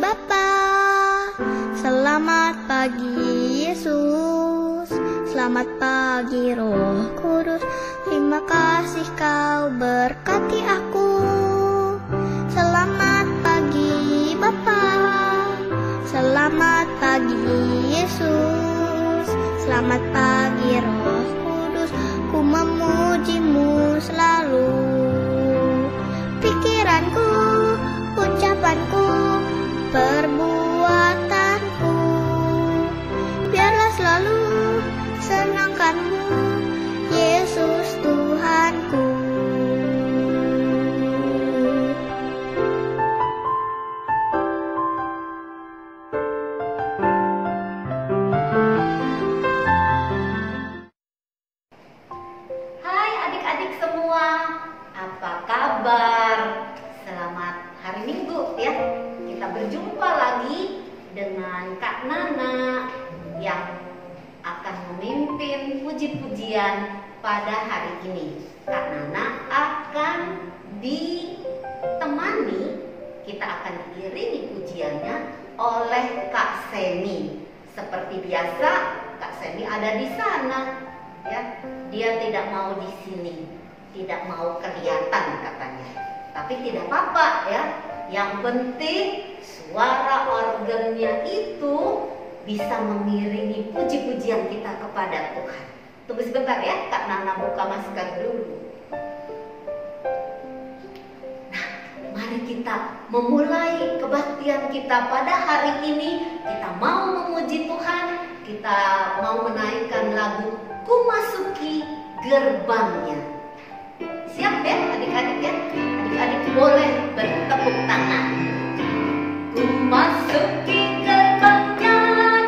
Bapa. Selamat pagi Yesus, selamat pagi Roh Kudus. Terima kasih kau berkati aku. Selamat pagi Bapa, selamat pagi Yesus, selamat pagi Roh Kudus. Ku memujimu selalu. Pikiranku, ucapanku, perbuatanku, biarlah selalu senangkanmu, Yesus Tuhanku. Hai adik-adik semua, apa kabar? Selamat hari Minggu ya. Kita berjumpa lagi dengan Kak Nana yang akan memimpin puji-pujian pada hari ini. Kak Nana akan ditemani, kita akan diiringi pujiannya oleh Kak Semi. Seperti biasa, Kak Semi ada di sana ya. Dia tidak mau di sini, tidak mau kelihatan katanya. Tapi tidak apa-apa ya. Yang penting suara organnya itu bisa mengiringi puji-pujian kita kepada Tuhan. Tunggu sebentar ya, Kak Nana buka masker dulu. Nah, mari kita memulai kebaktian kita pada hari ini. Kita mau memuji Tuhan, kita mau menaikkan lagu Ku Masuki Gerbangnya. Siap ya adik-adik ya? Adik-adik boleh bertepuk tangan. Ku masuki gerbangnya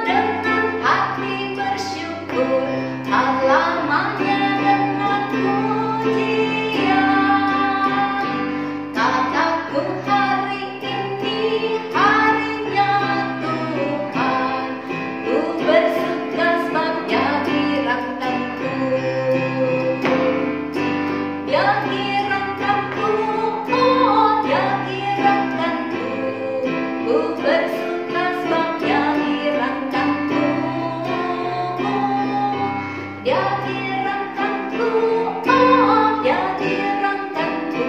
dengan hati bersyukur, halamannya dengan pujian. Kataku hari ini harinya Tuhan, ku bersuka sebab Dia dirangkanku. Dia dirangkanku, oh Dia dirangkanku, ku bersuka sebab Dia dirangkanku. Dia dirangkanku, oh Dia dirangkanku,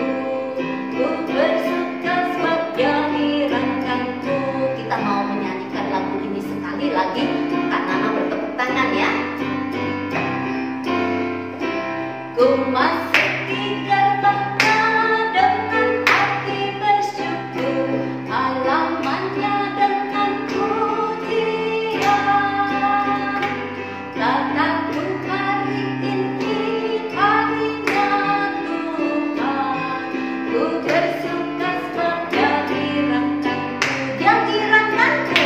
ku bersuka sebab Dia dirangkanku. Kita mau menyanyikan lagu ini sekali lagi. Kak Nana bertepuk tangan ya. Ku masuki gerbangnya dengan hati bersyukur, halamannya dengan pujian. Kataku hari ini harinya Tuhan, ku bersuka sebab Dia dirangkanku. Dia dirangkanku,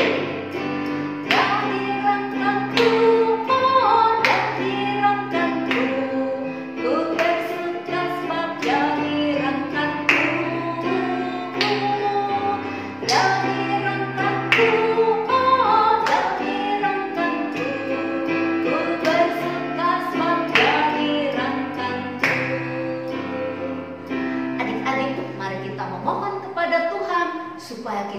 Dia dirangkanku, oh Dia dirangkanku, ku bersuka sebab Dia dirangkanku. Dia dirangkanku, oh Dia dirangkanku, ku bersuka sebab Dia dirangkanku. Adik-adik, mari kita memohon kepada Tuhan supaya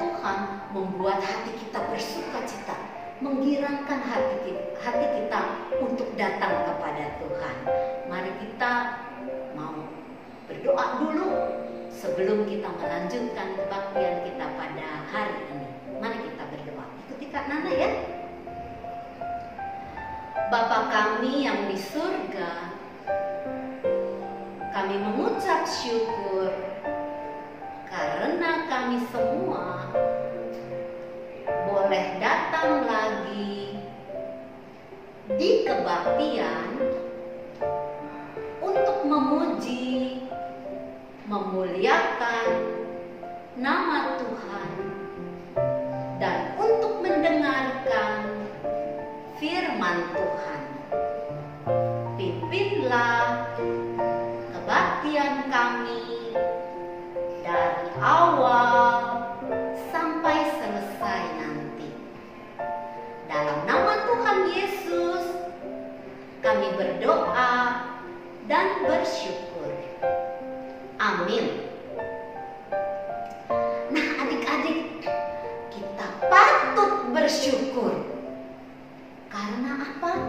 Tuhan membuat hati kita bersukacita, menggirangkan hati kita untuk datang kepada Tuhan. Mari kita mau berdoa dulu sebelum kita melanjutkan kebaktian kita pada hari ini. Mari kita berdoa. Ikuti Kak Nana ya. Bapa kami yang di surga, kami mengucap syukur karena kami semua boleh datang lagi di kebaktian untuk memuji, memuliakan nama Tuhan, dan untuk mendengarkan firman Tuhan. Pimpinlah kebaktian kami dari awal sampai selesai nanti. Dalam nama Tuhan Yesus kami berdoa dan bersyukur. Amin. Nah adik-adik, bersyukur. Karena apa?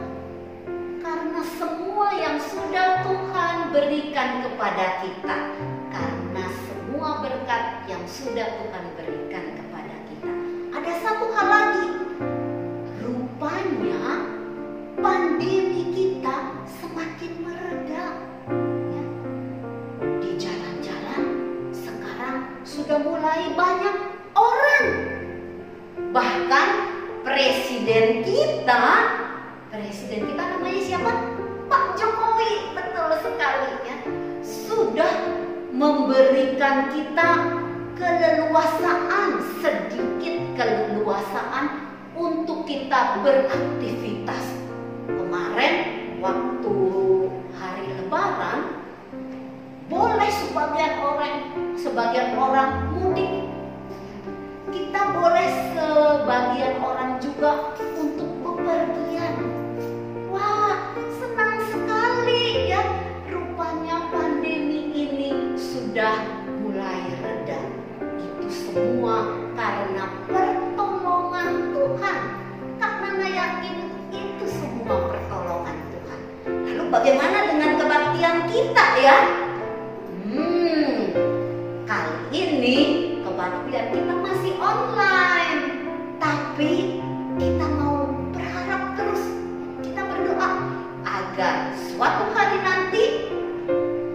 Karena semua yang sudah Tuhan berikan kepada kita. Karena semua berkat yang sudah Tuhan berikan kepada kita. Ada satu hal lagi. Rupanya pandemi kita semakin mereda. Ya. Di jalan-jalan sekarang sudah mulai banyak orang. Bahkan presiden kita namanya siapa? Pak Jokowi, betul sekali ya. Sudah memberikan kita keleluasaan, sedikit keleluasaan untuk kita beraktivitas. Kemarin waktu hari Lebaran, boleh sebagian orang mudik. Kita boleh sebagian orang juga untuk bepergian. Wah, senang sekali ya. Rupanya pandemi ini sudah mulai reda. Itu semua karena pertolongan Tuhan. Kak Nana yakin itu semua pertolongan Tuhan. Lalu bagaimana dengan kebaktian kita ya? Kali ini kebaktian kita masih online. Tapi kita mau berharap terus. Kita berdoa agar suatu hari nanti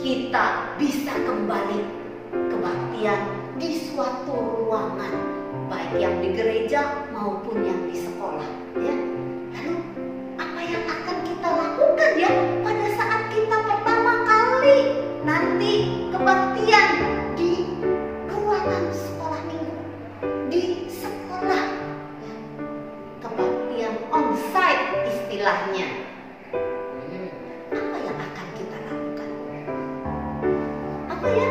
kita bisa kembali kebaktian di suatu ruangan, baik yang di gereja maupun yang di sekolah ya. Lalu apa yang akan kita lakukan ya pada saat kita pertama kali nanti kebaktian di ruangan sekolah minggu, di sekolah ya. Kebaktian onsite istilahnya. Apa yang akan kita lakukan? Apa ya?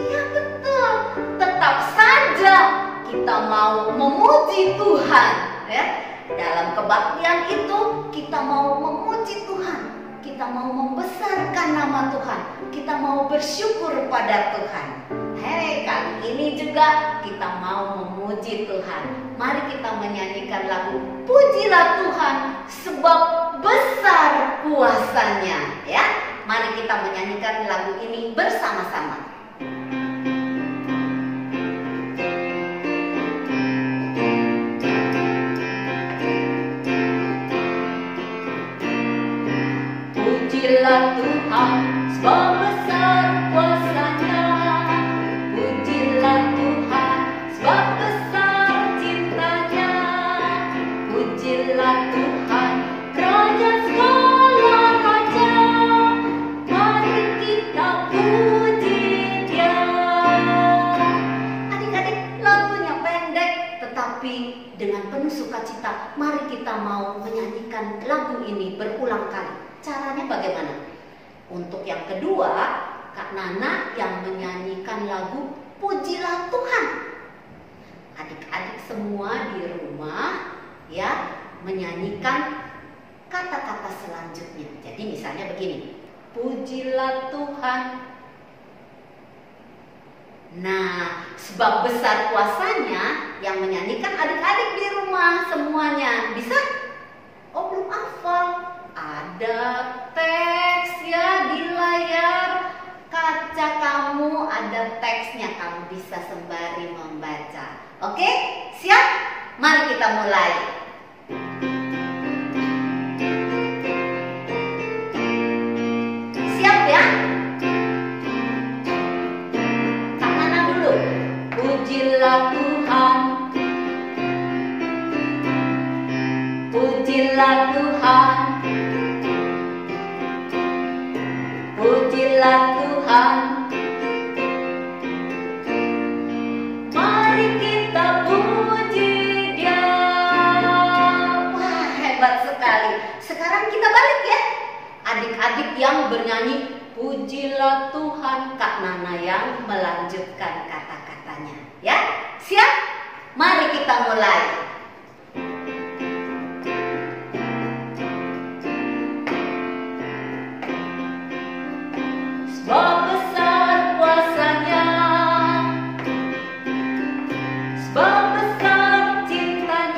Iya betul, tetap saja kita mau memuji Tuhan ya. Dalam kebaktian itu kita mau memuji Tuhan, kita mau membesarkan nama Tuhan, kita mau bersyukur pada Tuhan. Hei, kali ini juga kita mau memuji Tuhan. Mari kita menyanyikan lagu Pujilah Tuhan sebab besar kuasanya ya. Mari kita menyanyikan lagu ini bersama-sama. Pujilah Tuhan sebab besar kuasanya. Pujilah Tuhan sebab besar cintanya. Pujilah Tuhan Raja segala raja. Mari kita puji Dia. Adik-adik, lagunya pendek tetapi dengan penuh sukacita. Mari kita mau menyanyikan lagu ini berulang kali. Caranya bagaimana? Untuk yang kedua, Kak Nana yang menyanyikan lagu Pujilah Tuhan. Adik-adik semua di rumah ya menyanyikan kata-kata selanjutnya. Jadi misalnya begini. Pujilah Tuhan. Nah, sebab besar kuasanya yang menyanyikan adik-adik di rumah semuanya. Bisa? Oh, belum hafal. Ada teks ya di layar kaca kamu, ada teksnya, kamu bisa sembari membaca. Oke, siap? Mari kita mulai. Siap ya? Kak Nana dulu. Pujilah Tuhan. Pujilah Tuhan. Pujilah Tuhan. Mari kita puji Dia. Wah, hebat sekali. Sekarang kita balik ya. Adik-adik yang bernyanyi Pujilah Tuhan, Kak Nana yang melanjutkan kata-katanya. Ya, siap? Mari kita mulai. Sebab besar kuasanya, sebab besar cintanya.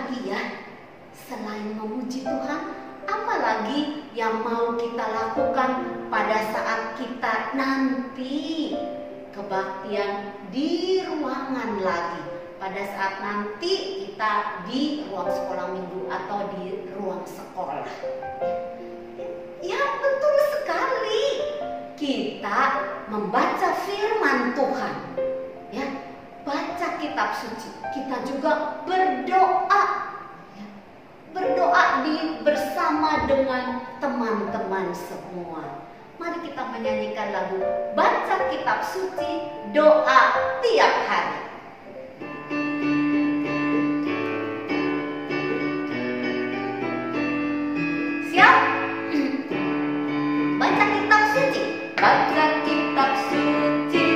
lagi ya selain memuji Tuhan? Apa lagi yang mau kita lakukan pada saat kita nanti kebaktian di ruangan lagi? Pada saat nanti kita di ruang sekolah minggu atau di ruang sekolah. Ya betul sekali. Kita membaca firman Tuhan. Ya, baca kitab suci. Kita juga berdoa. Ya, berdoa bersama dengan teman-teman semua. Mari kita menyanyikan lagu Baca Kitab Suci, Doa Tiap Hari. Siap? Baca kitab suci. Baca kitab suci,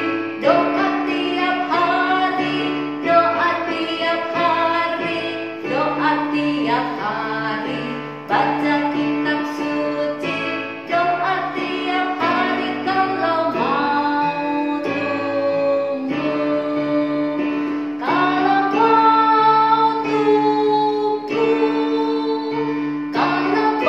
doa tiap hari, doa tiap hari, doa tiap hari. Baca kitab suci, doa tiap hari kalau mau tumbuh. Kalau mau tumbuh, kalau mau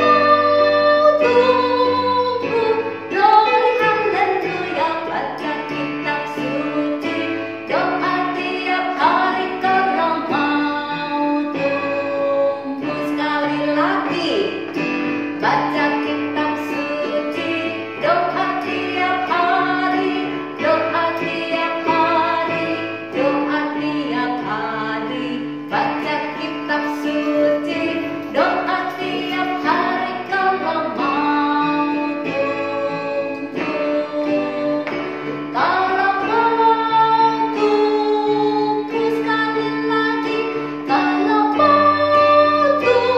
tumbuh, glory haleluya. Baca kitab suci, doa tiap hari kalau mau tumbuh. Sekali lagi, baca kitab suci, doa tiap hari, doa tiap hari, doa tiap hari. Baca kitab suci, doa tiap hari kalau mau tumbuh. Kalau mau tumbuh, sekali lagi, kalau mau tumbuh,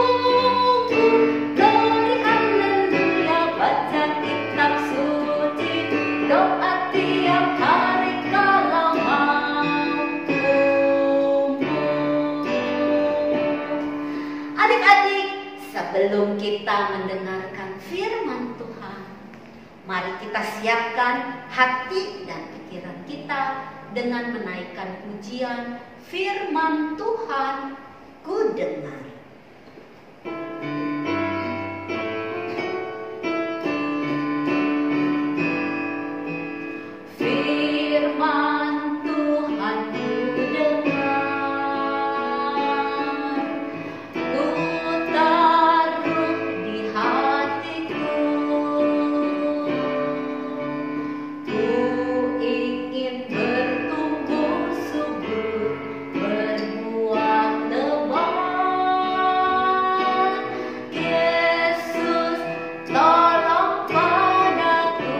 glory haleluya. Baca kitab suci, doa tiap hari kalau mau tumbuh. Adik-adik, sebelum kita mendengarkan firman Tuhan, mari kita siapkan hati dan pikiran kita dengan menaikkan pujian firman Tuhan, ku dengar. Firman Tuhan ku dengar, ku taruh di hatiku. Ku ingin bertumbuh subur, berbuah lebat. Yesus, tolong padaku.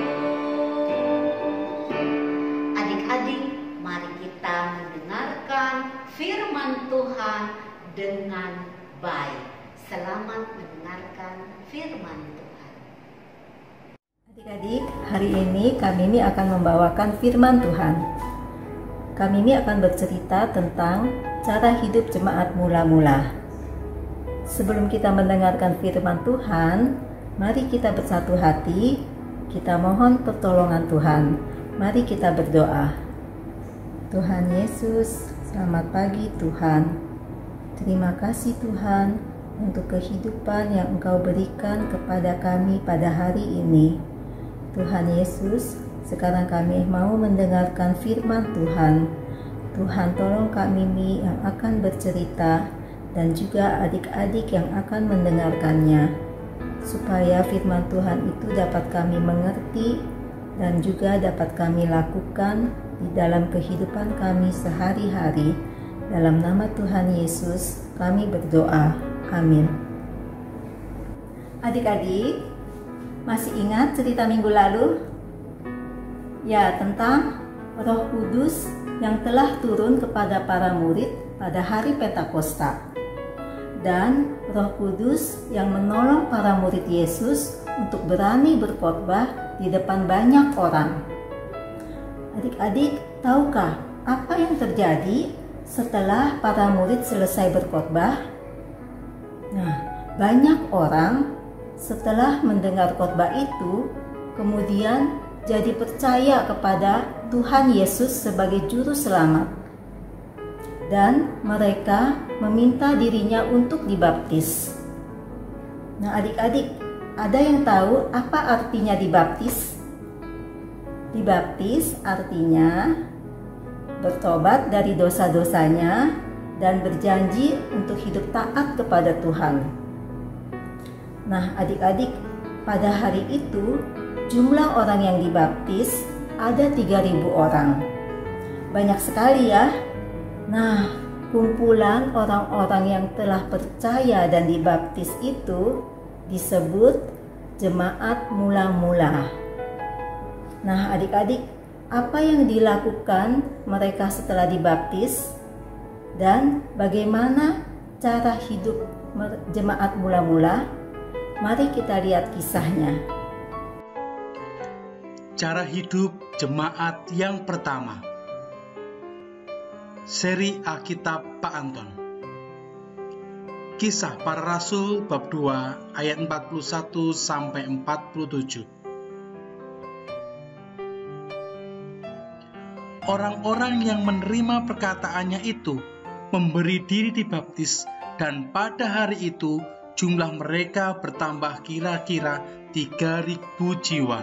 Adik-adik, mari kita mendengarkan firman Tuhan dengan baik. Selamat mendengarkan firman Tuhan. Adik-adik, hari ini kami akan membawakan firman Tuhan. Kami akan bercerita tentang cara hidup jemaat mula-mula. Sebelum kita mendengarkan firman Tuhan, mari kita bersatu hati, kita mohon pertolongan Tuhan. Mari kita berdoa. Tuhan Yesus, selamat pagi Tuhan. Terima kasih Tuhan untuk kehidupan yang Engkau berikan kepada kami pada hari ini. Tuhan Yesus, sekarang kami mau mendengarkan firman Tuhan. Tuhan, tolong kami yang akan bercerita dan juga adik-adik yang akan mendengarkannya, supaya firman Tuhan itu dapat kami mengerti dan juga dapat kami lakukan di dalam kehidupan kami sehari-hari. Dalam nama Tuhan Yesus kami berdoa. Amin. Adik-adik, masih ingat cerita minggu lalu? Ya, tentang Roh Kudus yang telah turun kepada para murid pada hari Pentakosta. Dan Roh Kudus yang menolong para murid Yesus untuk berani berkhotbah di depan banyak orang. Adik-adik, tahukah apa yang terjadi setelah para murid selesai berkhotbah? Nah, banyak orang setelah mendengar khotbah itu kemudian jadi percaya kepada Tuhan Yesus sebagai juru selamat. dan mereka meminta dirinya untuk dibaptis. Nah, adik-adik, ada yang tahu apa artinya dibaptis? Dibaptis artinya bertobat dari dosa-dosanya dan berjanji untuk hidup taat kepada Tuhan. Nah, adik-adik, pada hari itu jumlah orang yang dibaptis ada 3.000 orang. Banyak sekali ya. Nah, kumpulan orang-orang yang telah percaya dan dibaptis itu disebut jemaat mula-mula. Nah, adik-adik, apa yang dilakukan mereka setelah dibaptis dan bagaimana cara hidup jemaat mula-mula? Mari kita lihat kisahnya. Cara hidup jemaat yang pertama. Seri Alkitab Pak Anton. Kisah Para Rasul bab 2 ayat 41 sampai 47. Orang-orang yang menerima perkataannya itu memberi diri dibaptis, dan pada hari itu jumlah mereka bertambah kira-kira 3.000 jiwa.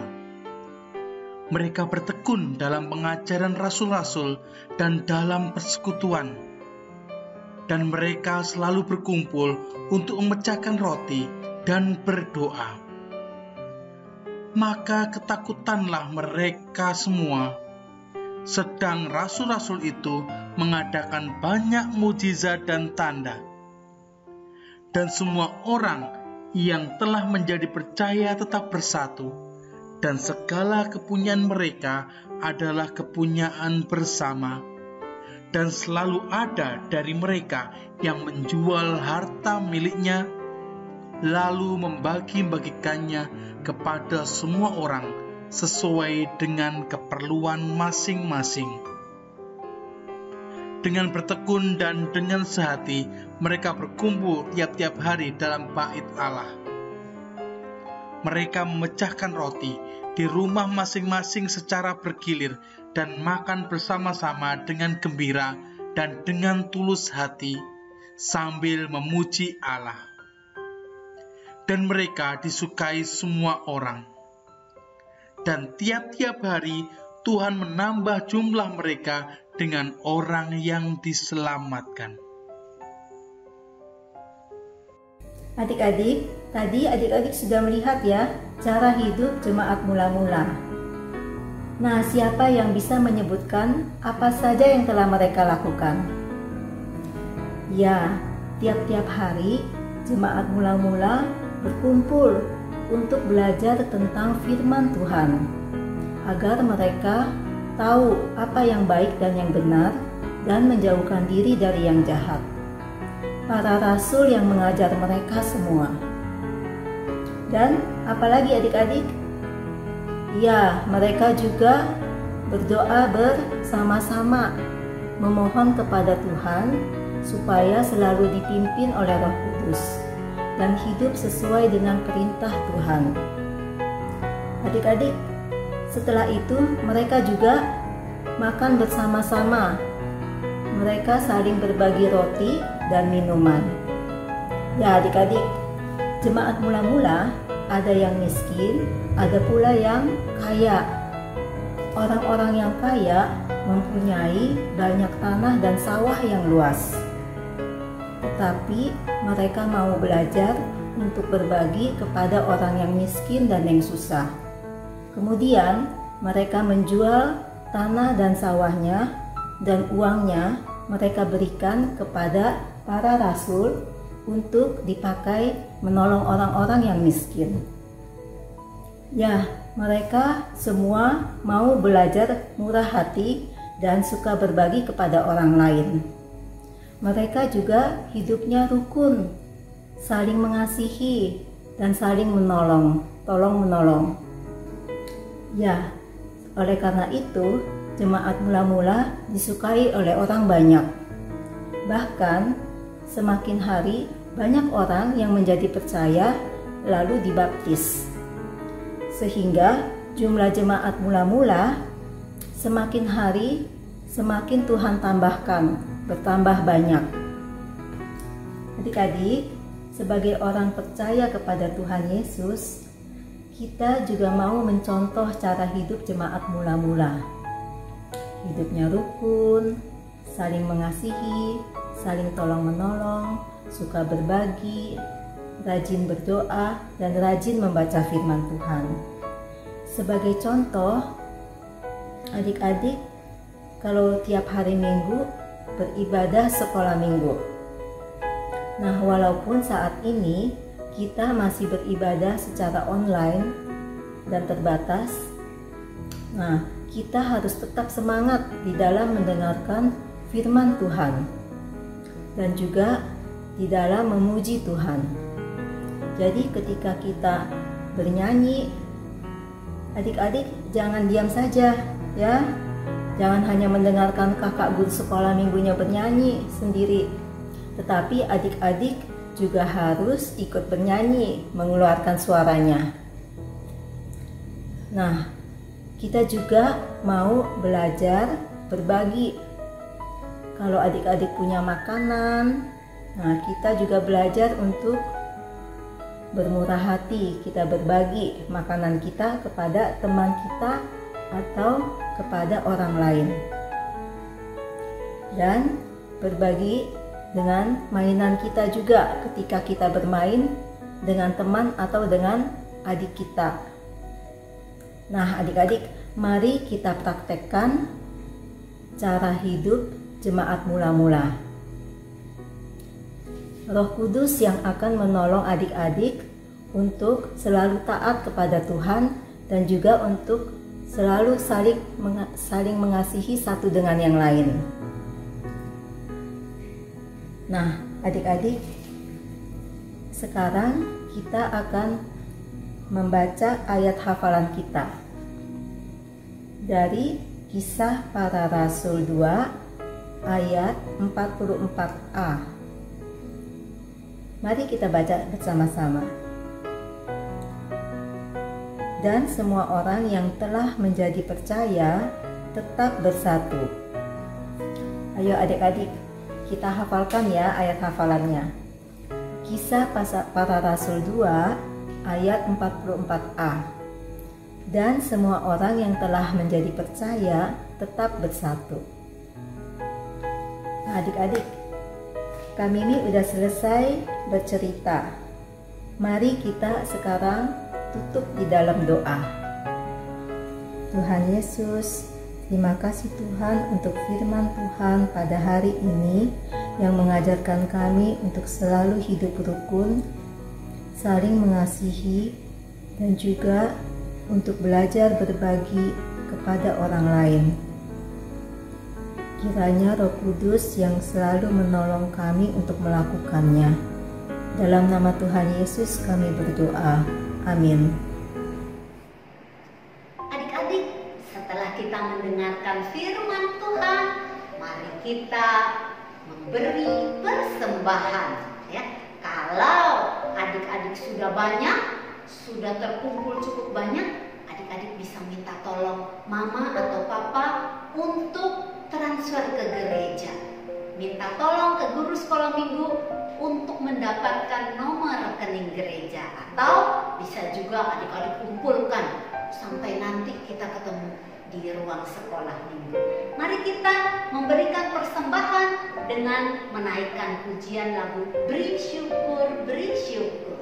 Mereka bertekun dalam pengajaran rasul-rasul dan dalam persekutuan. Dan mereka selalu berkumpul untuk memecahkan roti dan berdoa. Maka ketakutanlah mereka semua. Sedang rasul-rasul itu mengadakan banyak mukjizat dan tanda. Dan semua orang yang telah menjadi percaya tetap bersatu. Dan segala kepunyaan mereka adalah kepunyaan bersama. Dan selalu ada dari mereka yang menjual harta miliknya, lalu membagi-bagikannya kepada semua orang sesuai dengan keperluan masing-masing. Dengan bertekun dan dengan sehati, mereka berkumpul tiap-tiap hari dalam bait Allah. Mereka memecahkan roti di rumah masing-masing secara bergilir dan makan bersama-sama dengan gembira dan dengan tulus hati sambil memuji Allah. Dan mereka disukai semua orang. Dan tiap-tiap hari Tuhan menambah jumlah mereka dengan orang yang diselamatkan. Adik-adik, tadi adik-adik sudah melihat ya cara hidup jemaat mula-mula. Nah, siapa yang bisa menyebutkan apa saja yang telah mereka lakukan? Ya, tiap-tiap hari jemaat mula-mula berkumpul untuk belajar tentang firman Tuhan, agar mereka tahu apa yang baik dan yang benar dan menjauhkan diri dari yang jahat. Para rasul yang mengajar mereka semua. Dan apalagi adik-adik? Ya, mereka juga berdoa bersama-sama, memohon kepada Tuhan supaya selalu dipimpin oleh Roh Kudus dan hidup sesuai dengan perintah Tuhan. Adik-adik, setelah itu mereka juga makan bersama-sama. Mereka saling berbagi roti dan minuman. Ya adik-adik, jemaat mula-mula ada yang miskin, ada pula yang kaya. Orang-orang yang kaya mempunyai banyak tanah dan sawah yang luas. Tetapi mereka mau belajar untuk berbagi kepada orang yang miskin dan yang susah. Kemudian mereka menjual tanah dan sawahnya, dan uangnya mereka berikan kepada para rasul untuk dipakai menolong orang-orang yang miskin. Ya, mereka semua mau belajar murah hati dan suka berbagi kepada orang lain. Mereka juga hidupnya rukun, saling mengasihi dan saling menolong, tolong-menolong. Ya, oleh karena itu jemaat mula-mula disukai oleh orang banyak. Bahkan semakin hari banyak orang yang menjadi percaya lalu dibaptis. Sehingga jumlah jemaat mula-mula semakin hari semakin Tuhan tambahkan bertambah banyak. Adik-adik, sebagai orang percaya kepada Tuhan Yesus, kita juga mau mencontoh cara hidup jemaat mula-mula. Hidupnya rukun, saling mengasihi, saling tolong-menolong, suka berbagi, rajin berdoa, dan rajin membaca firman Tuhan. Sebagai contoh, adik-adik kalau tiap hari Minggu beribadah sekolah minggu. Nah, walaupun saat ini kita masih beribadah secara online dan terbatas, nah, kita harus tetap semangat di dalam mendengarkan firman Tuhan dan juga di dalam memuji Tuhan. Jadi ketika kita bernyanyi, adik-adik jangan diam saja ya. Jangan hanya mendengarkan kakak guru sekolah minggunya bernyanyi sendiri, tetapi adik-adik juga harus ikut bernyanyi, mengeluarkan suaranya. Nah, kita juga mau belajar berbagi. Kalau adik-adik punya makanan, nah kita juga belajar untuk bermurah hati. Kita berbagi makanan kita kepada teman kita atau kepada orang lain. Dan berbagi dengan mainan kita juga ketika kita bermain dengan teman atau dengan adik kita. Nah, adik-adik, mari kita praktekkan cara hidup jemaat mula-mula. Roh Kudus yang akan menolong adik-adik untuk selalu taat kepada Tuhan dan juga untuk selalu saling mengasihi satu dengan yang lain. Nah, adik-adik, sekarang kita akan membaca ayat hafalan kita dari Kisah Para Rasul 2 ayat 44a. Mari kita baca bersama-sama. Dan semua orang yang telah menjadi percaya tetap bersatu. Ayo adik-adik, kita hafalkan ya ayat hafalannya. Kisah Para Rasul 2 ayat 44a. Dan semua orang yang telah menjadi percaya tetap bersatu. Nah, adik-adik, kami ini udah selesai bercerita. Mari kita sekarang tutup di dalam doa. Tuhan Yesus, terima kasih Tuhan untuk firman Tuhan pada hari ini yang mengajarkan kami untuk selalu hidup rukun, saling mengasihi, dan juga untuk belajar berbagi kepada orang lain. Kiranya Roh Kudus yang selalu menolong kami untuk melakukannya. Dalam nama Tuhan Yesus kami berdoa. Amin. Adik-adik, setelah kita mendengarkan firman Tuhan, mari kita memberi persembahan ya. Kalau adik-adik sudah banyak, sudah terkumpul cukup banyak, adik-adik bisa minta tolong mama atau papa untuk transfer ke gereja. Minta tolong ke guru sekolah minggu untuk mendapatkan nomor rekening gereja, atau bisa juga adik-adik kumpulkan sampai nanti kita ketemu di ruang sekolah minggu. Mari kita memberikan persembahan dengan menaikkan pujian lagu Beri Syukur, Beri Syukur.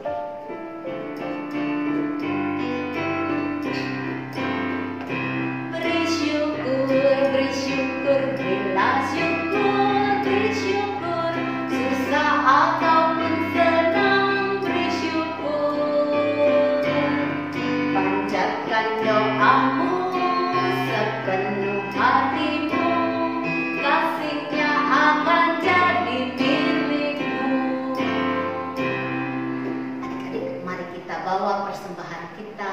Beri syukur, beri syukur, berilah syukur, beri syukur, susah ataupun senang, beri syukur. Panjatkan doamu sepenuh hatimu, kasihnya akan jadi milikmu. Adik-adik, mari kita bawa persembahan kita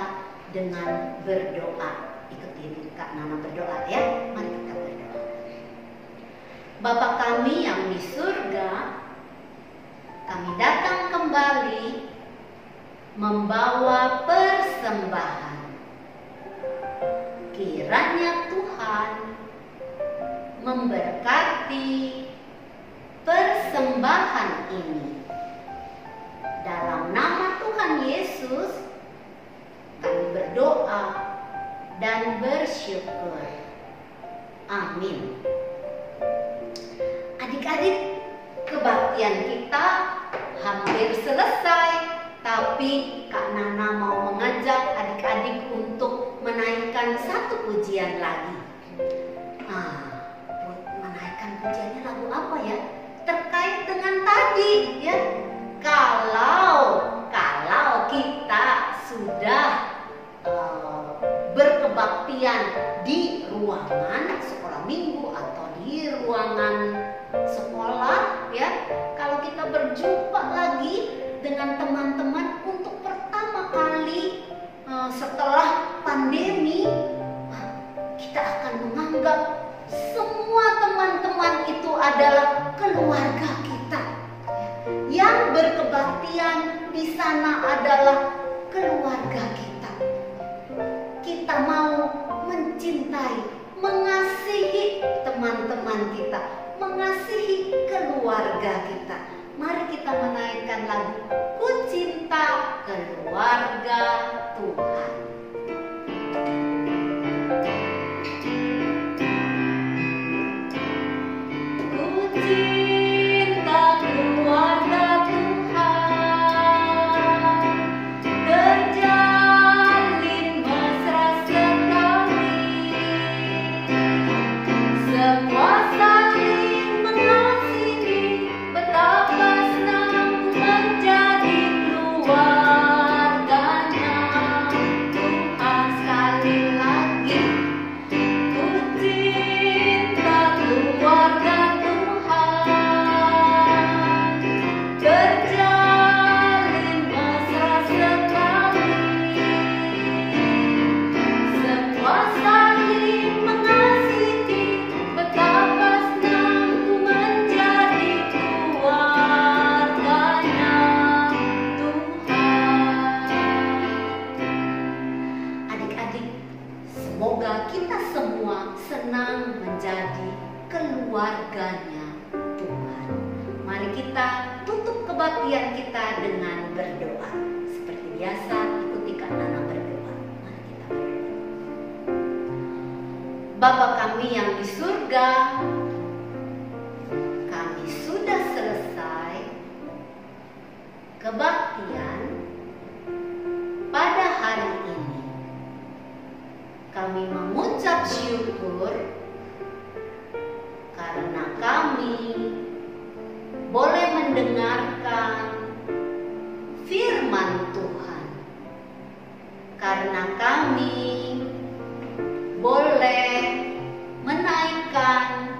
dengan berdoa. Ikuti Kak Nana berdoa ya. Mari kita berdoa. Bapa kami yang di surga, kami datang kembali membawa persembahan. Kiranya Tuhan memberkati ini. Dalam nama Tuhan Yesus, kami berdoa dan bersyukur. Amin. Adik-adik, kebaktian kita hampir selesai, tapi Kak Nana mau mengajak adik-adik untuk menaikkan satu pujian lagi. Menaikkan pujiannya lagu apa ya? Terkait dengan tadi ya. Kalau kita sudah berkebaktian di ruangan sekolah minggu atau di ruangan sekolah ya, kalau kita berjumpa lagi dengan teman-teman untuk pertama kali setelah pandemi, kita akan menganggap semua teman-teman itu adalah keluarga kita. Yang berkebaktian di sana adalah keluarga kita. Kita mau mencintai, mengasihi teman-teman kita, mengasihi keluarga kita. Mari kita menaikkan lagu Ku Cinta Keluarga Tuhan. Semoga kita semua senang menjadi keluarganya Tuhan. Mari kita tutup kebaktian kita dengan berdoa. Seperti biasa, ikuti Kak Nana berdoa. Mari kita berdoa. Bapa kami yang di surga, kami sudah selesai kebaktian pada hari ini. Kami mengucap syukur karena kami boleh mendengarkan firman Tuhan, karena kami boleh menaikkan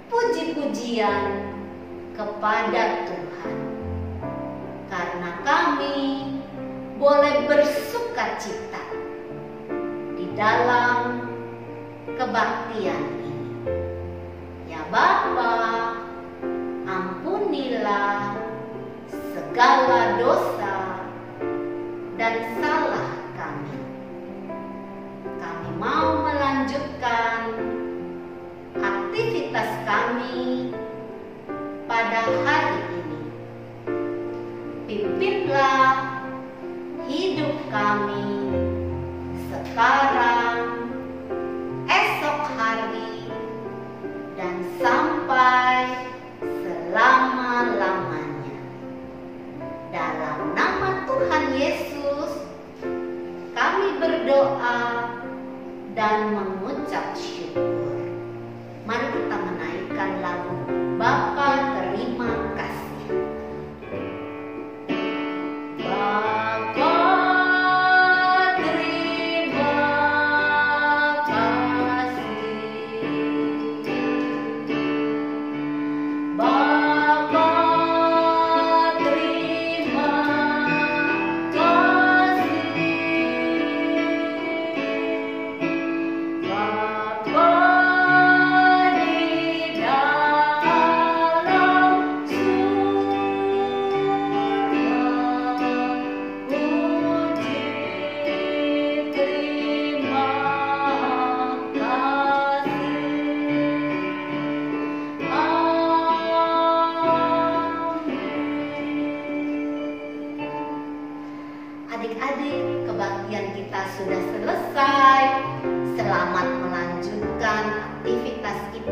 puji-pujian kepada Tuhan, karena kami boleh bersukacita dalam kebaktian ini. Ya Bapa, ampunilah segala dosa dan salah kami. Kami mau melanjutkan aktivitas kami pada hari ini. Pimpinlah hidup kami sekarang, esok hari, dan sampai selama-lamanya. Dalam nama Tuhan Yesus, kami berdoa dan mengucap syukur. Mari kita menaikkan lagu Bapa Terima Kasih. Bapa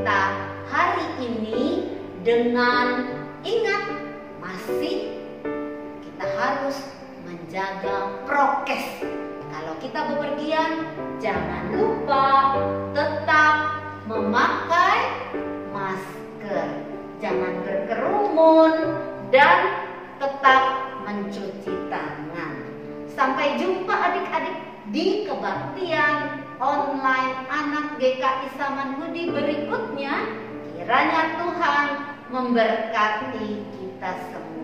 kita hari ini dengan ingat masih kita harus menjaga prokes. Kalau kita bepergian, jangan lupa tetap memakai masker, jangan berkerumun, dan tetap mencuci tangan. Sampai jumpa adik-adik di kebaktian online anak GKI Samanhudi berikutnya. Kiranya Tuhan memberkati kita semua.